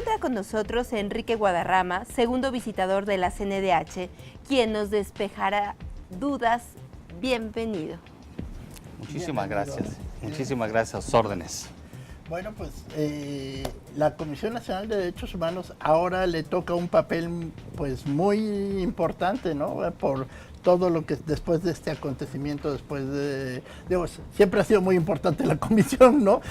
encuentra con nosotros Enrique Guadarrama, segundo visitador de la CNDH, quien nos despejará dudas. Bienvenido. Muchísimas gracias. Muchísimas gracias a sus órdenes. Bueno, pues la Comisión Nacional de Derechos Humanos ahora le toca un papel pues muy importante, ¿no? Por todo lo que después de este acontecimiento, siempre ha sido muy importante la comisión, ¿no?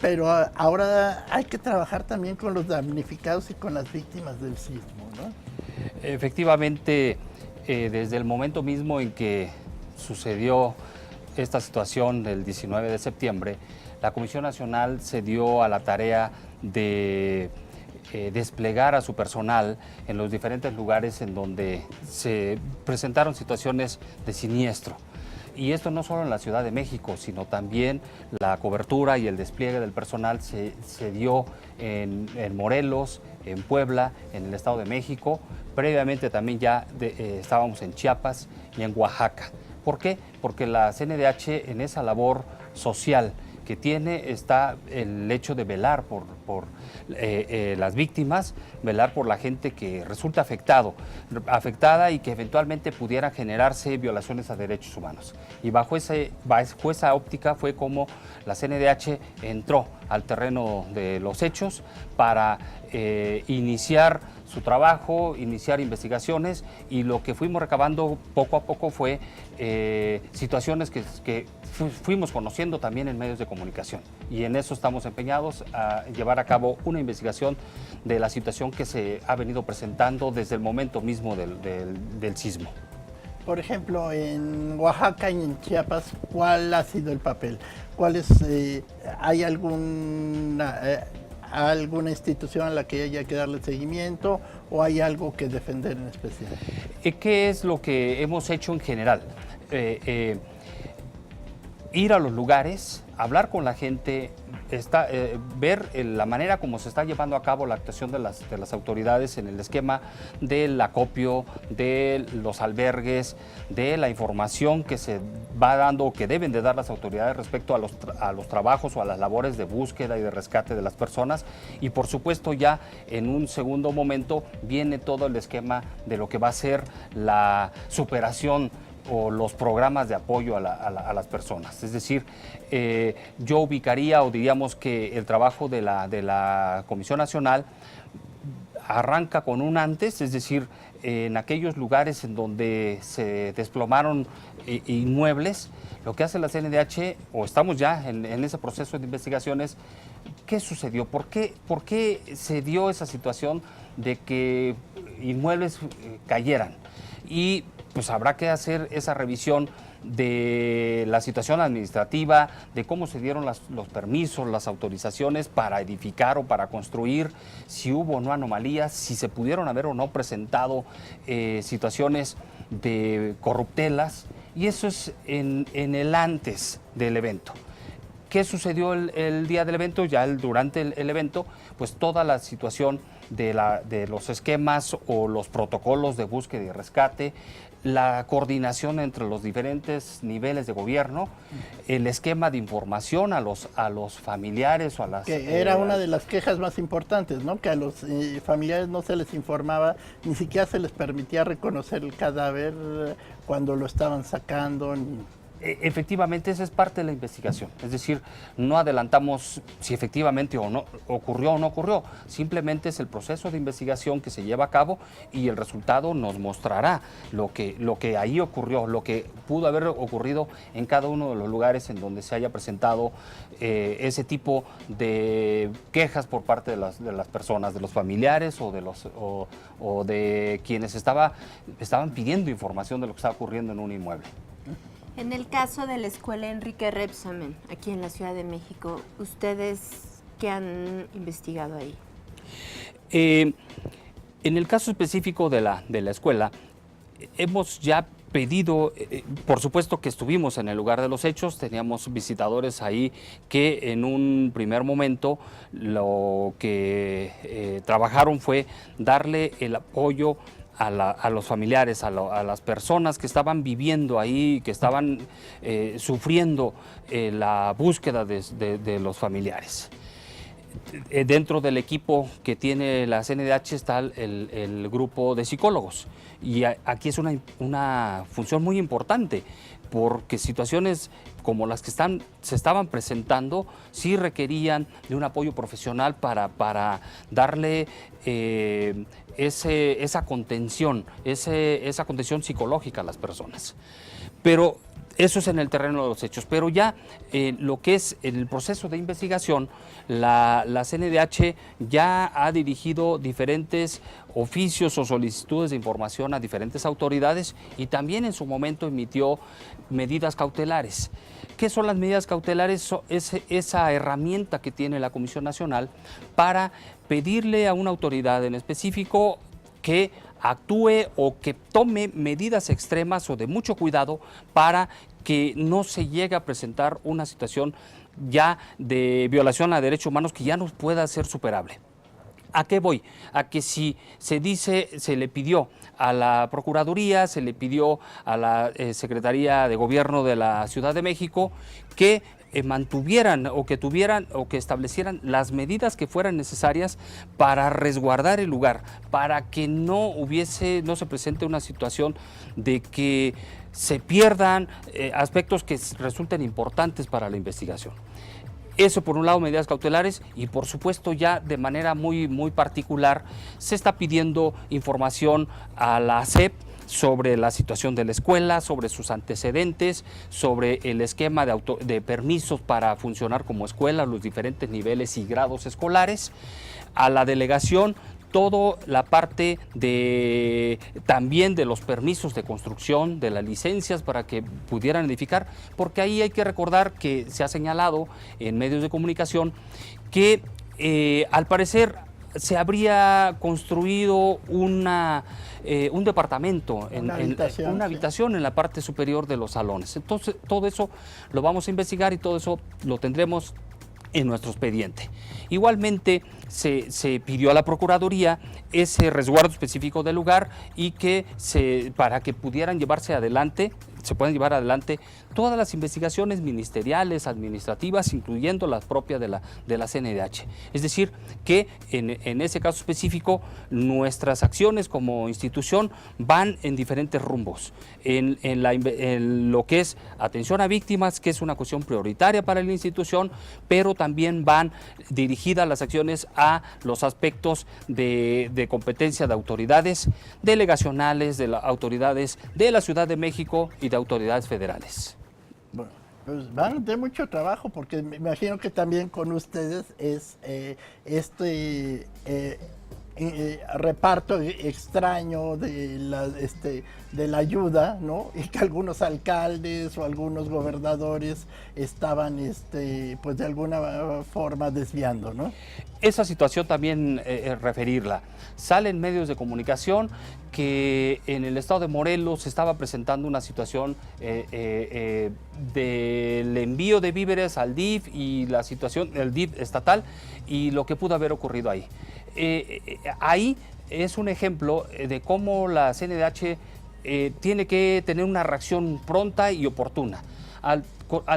Pero ahora hay que trabajar también con los damnificados y con las víctimas del sismo, ¿no? Efectivamente, desde el momento mismo en que sucedió esta situación del 19 de septiembre, la Comisión Nacional se dio a la tarea de desplegar a su personal en los diferentes lugares en donde se presentaron situaciones de siniestro. Y esto no solo en la Ciudad de México, sino también la cobertura y el despliegue del personal se dio en Morelos, en Puebla, en el Estado de México. Previamente también ya estábamos en Chiapas y en Oaxaca. ¿Por qué? Porque la CNDH en esa labor social que tiene está el hecho de velar por las víctimas, velar por la gente que resulta afectada y que eventualmente pudiera generarse violaciones a derechos humanos. Y bajo esa óptica fue como la CNDH entró al terreno de los hechos para iniciar su trabajo, iniciar investigaciones, y lo que fuimos recabando poco a poco fue situaciones que fuimos conociendo también en medios de comunicación, y en eso estamos empeñados a llevar a cabo una investigación de la situación que se ha venido presentando desde el momento mismo del sismo. Por ejemplo, en Oaxaca y en Chiapas, ¿cuál ha sido el papel? ¿Hay alguna institución a la que haya que darle seguimiento o hay algo que defender en especial? ¿Qué es lo que hemos hecho en general? Ir a los lugares, hablar con la gente, ver la manera como se está llevando a cabo la actuación de las autoridades en el esquema del acopio, de los albergues, de la información que se va dando, que deben de dar las autoridades respecto a los trabajos o a las labores de búsqueda y de rescate de las personas. Y por supuesto ya en un segundo momento viene todo el esquema de lo que va a ser la superación o los programas de apoyo a las personas. Es decir, yo ubicaría o diríamos que el trabajo de la Comisión Nacional arranca con un antes, es decir, en aquellos lugares en donde se desplomaron inmuebles, lo que hace la CNDH, o estamos ya en ese proceso de investigaciones, ¿qué sucedió? ¿Por qué se dio esa situación de que inmuebles cayeran? Y pues habrá que hacer esa revisión de la situación administrativa, de cómo se dieron los permisos, las autorizaciones para edificar o para construir, si hubo o no anomalías, si se pudieron haber o no presentado situaciones de corruptelas, y eso es en el antes del evento. ¿Qué sucedió el día del evento? Ya durante el evento, pues toda la situación de los esquemas o los protocolos de búsqueda y rescate, la coordinación entre los diferentes niveles de gobierno, el esquema de información a los familiares o a las... Que era una de las quejas más importantes, ¿no? Que a los familiares no se les informaba, ni siquiera se les permitía reconocer el cadáver cuando lo estaban sacando. Efectivamente, esa es parte de la investigación. Es decir, no adelantamos si efectivamente o no ocurrió o no ocurrió. Simplemente es el proceso de investigación que se lleva a cabo y el resultado nos mostrará lo que ahí ocurrió, lo que pudo haber ocurrido en cada uno de los lugares en donde se haya presentado ese tipo de quejas por parte de las personas, de los familiares o de quienes estaban pidiendo información de lo que estaba ocurriendo en un inmueble. En el caso de la escuela Enrique Rebsamen, aquí en la Ciudad de México, ¿ustedes qué han investigado ahí? En el caso específico de la escuela, hemos ya pedido, por supuesto que estuvimos en el lugar de los hechos, teníamos visitadores ahí que en un primer momento lo que trabajaron fue darle el apoyo a los familiares, a las personas que estaban viviendo ahí, que estaban sufriendo la búsqueda de los familiares. dentro del equipo que tiene la CNDH está el grupo de psicólogos. Y aquí es una función muy importante, porque situaciones como las que se estaban presentando sí requerían de un apoyo profesional para darle esa contención psicológica a las personas. Pero eso es en el terreno de los hechos, pero ya lo que es el proceso de investigación, la CNDH ya ha dirigido diferentes oficios o solicitudes de información a diferentes autoridades y también en su momento emitió medidas cautelares. ¿Qué son las medidas cautelares? Es esa herramienta que tiene la Comisión Nacional para pedirle a una autoridad en específico que actúe o que tome medidas extremas o de mucho cuidado para que no se llegue a presentar una situación ya de violación a derechos humanos que ya no pueda ser superable. ¿A qué voy? A que si se le pidió a la Procuraduría, se le pidió a la Secretaría de Gobierno de la Ciudad de México que mantuvieran o que establecieran las medidas que fueran necesarias para resguardar el lugar, para que no se presente una situación de que se pierdan aspectos que resulten importantes para la investigación. Eso por un lado, medidas cautelares, y por supuesto ya de manera muy, muy particular se está pidiendo información a la SEP sobre la situación de la escuela, sobre sus antecedentes, sobre el esquema de permisos para funcionar como escuela, los diferentes niveles y grados escolares, a la delegación toda la parte también de los permisos de construcción, de las licencias para que pudieran edificar, porque ahí hay que recordar que se ha señalado en medios de comunicación que al parecer se habría construido un departamento, una habitación en la parte superior de los salones. Entonces, todo eso lo vamos a investigar y todo eso lo tendremos en nuestro expediente. Igualmente, se pidió a la Procuraduría ese resguardo específico del lugar y para que pudieran se pueden llevar adelante todas las investigaciones ministeriales, administrativas, incluyendo las propias de la CNDH. Es decir, que en ese caso específico, nuestras acciones como institución van en diferentes rumbos. En lo que es atención a víctimas, que es una cuestión prioritaria para la institución, pero también van dirigidas las acciones a los aspectos de competencia de autoridades delegacionales, de las autoridades de la Ciudad de México y de autoridades federales. Bueno, pues van de mucho trabajo, porque me imagino que también con ustedes es reparto extraño de la ayuda, ¿no? Y que algunos alcaldes o algunos gobernadores estaban, pues de alguna forma desviando, ¿no? Esa situación también referirla. Salen medios de comunicación que en el estado de Morelos se estaba presentando una situación del envío de víveres al DIF y la situación del DIF estatal y lo que pudo haber ocurrido ahí. Ahí es un ejemplo de cómo la CNDH tiene que tener una reacción pronta y oportuna. Al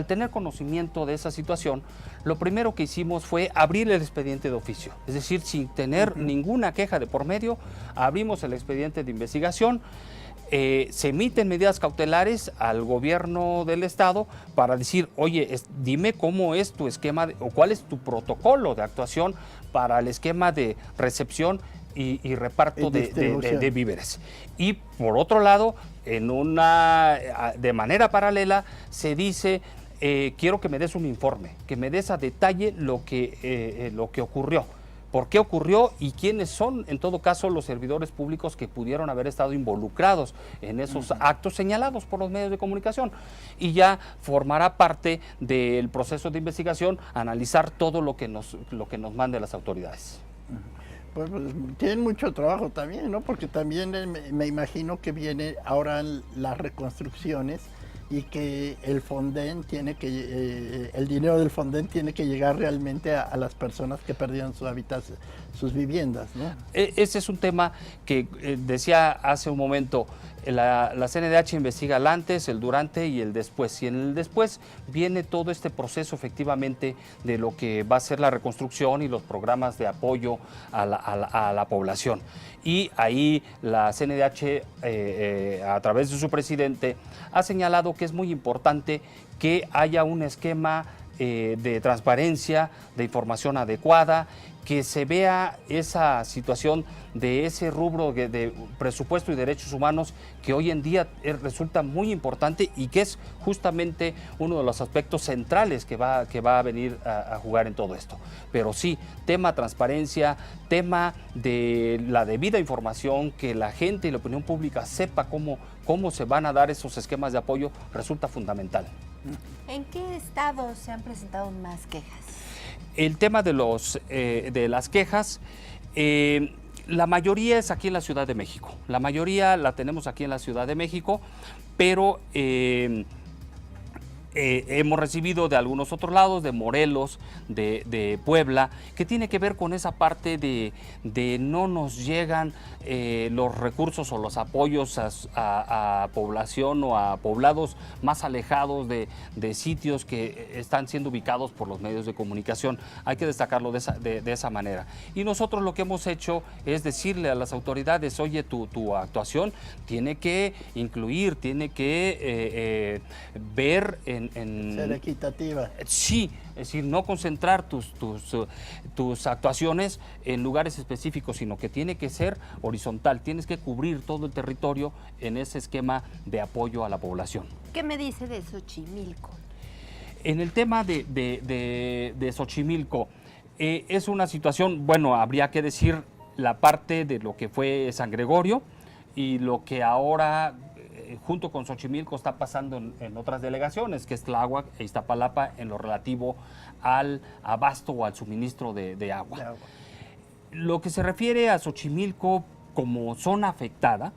tener conocimiento de esa situación, lo primero que hicimos fue abrir el expediente de oficio. Es decir, sin tener ninguna queja de por medio, abrimos el expediente de investigación. Se emiten medidas cautelares al gobierno del estado para decir, oye, dime cómo es tu esquema o cuál es tu protocolo de actuación para el esquema de recepción y reparto de víveres. Y por otro lado, de manera paralela, se dice, quiero que me des un informe, que me des a detalle lo que ocurrió. ¿Por qué ocurrió y quiénes son, en todo caso, los servidores públicos que pudieron haber estado involucrados en esos actos señalados por los medios de comunicación? Y ya formará parte del proceso de investigación analizar todo lo que nos mande las autoridades. Pues tienen mucho trabajo también, ¿no? Porque también me imagino que vienen ahora las reconstrucciones y que el Fonden tiene que, el dinero del Fonden tiene que llegar realmente a las personas que perdieron su hábitat, sus viviendas, ¿no? Ese es un tema que decía hace un momento, la CNDH investiga el antes, el durante y el después. Y en el después viene todo este proceso efectivamente de lo que va a ser la reconstrucción y los programas de apoyo a la población. Y ahí la CNDH, a través de su presidente, ha señalado que es muy importante que haya un esquema de transparencia, de información adecuada, que se vea esa situación de ese rubro de presupuesto y derechos humanos que hoy en día resulta muy importante y que es justamente uno de los aspectos centrales que va a venir a jugar en todo esto. Pero sí, tema transparencia, tema de la debida información, que la gente y la opinión pública sepa cómo se van a dar esos esquemas de apoyo, resulta fundamental. ¿En qué estados se han presentado más quejas? El tema de las quejas, la mayoría es aquí en la Ciudad de México. La mayoría la tenemos aquí en la Ciudad de México, pero hemos recibido de algunos otros lados, de Morelos, de Puebla, que tiene que ver con esa parte de no nos llegan los recursos o los apoyos a población o a poblados más alejados de sitios que están siendo ubicados por los medios de comunicación. Hay que destacarlo de esa manera. Y nosotros lo que hemos hecho es decirle a las autoridades, oye, tu actuación tiene que incluir, tiene que ver ser equitativa. Sí, es decir, no concentrar tus actuaciones en lugares específicos, sino que tiene que ser horizontal, tienes que cubrir todo el territorio en ese esquema de apoyo a la población. ¿Qué me dice de Xochimilco? En el tema de Xochimilco, es una situación, bueno, habría que decir la parte de lo que fue San Gregorio y lo que ahora junto con Xochimilco está pasando en otras delegaciones, que es Tláhuac e Iztapalapa, en lo relativo al abasto o al suministro de agua. Lo que se refiere a Xochimilco como zona afectada,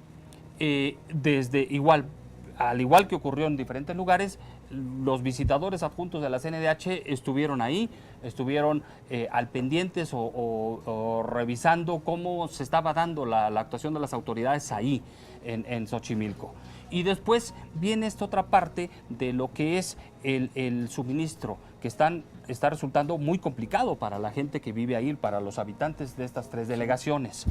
al igual que ocurrió en diferentes lugares, los visitadores adjuntos de la CNDH estuvieron ahí, estuvieron al pendientes o revisando cómo se estaba dando la actuación de las autoridades ahí en Xochimilco. Y después viene esta otra parte de lo que es el suministro, que está resultando muy complicado para la gente que vive ahí, para los habitantes de estas tres delegaciones.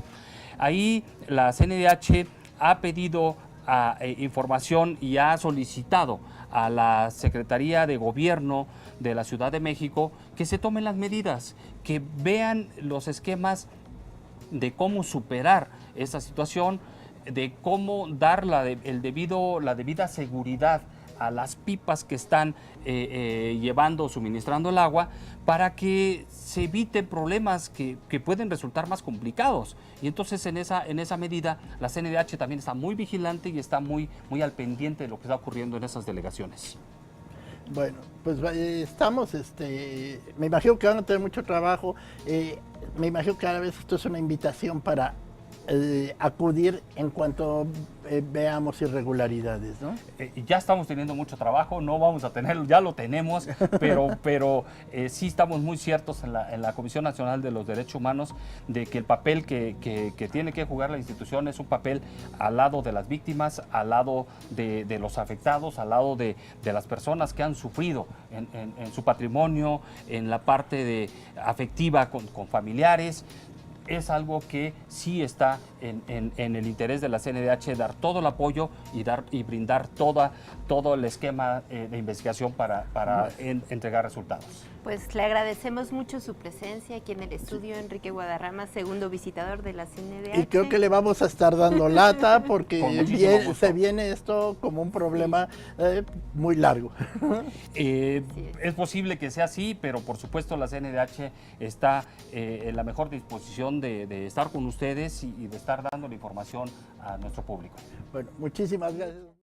Ahí la CNDH ha pedido información y ha solicitado a la Secretaría de Gobierno de la Ciudad de México que se tomen las medidas, que vean los esquemas de cómo superar esta situación, de cómo dar la debida seguridad a las pipas que están llevando, suministrando el agua, para que se eviten problemas que pueden resultar más complicados. Y entonces en esa medida la CNDH también está muy vigilante y está muy al pendiente de lo que está ocurriendo en esas delegaciones. Bueno, pues estamos, me imagino que van a tener mucho trabajo, me imagino que cada vez esto es una invitación para acudir en cuanto veamos irregularidades, ¿no? Ya estamos teniendo mucho trabajo, no vamos a tenerlo, ya lo tenemos, pero sí estamos muy ciertos en la Comisión Nacional de los Derechos Humanos de que el papel que tiene que jugar la institución es un papel al lado de las víctimas, al lado de los afectados, al lado de las personas que han sufrido en su patrimonio, en la parte afectiva con familiares. Es algo que sí está en el interés de la CNDH, dar todo el apoyo y brindar todo el esquema de investigación para entregar resultados. Pues le agradecemos mucho su presencia aquí en el estudio, Enrique Guadarrama, segundo visitador de la CNDH. Y creo que le vamos a estar dando lata porque se viene esto como un problema muy largo. Es posible que sea así, pero por supuesto la CNDH está en la mejor disposición de estar con ustedes y de estar dando la información a nuestro público. Bueno, muchísimas gracias.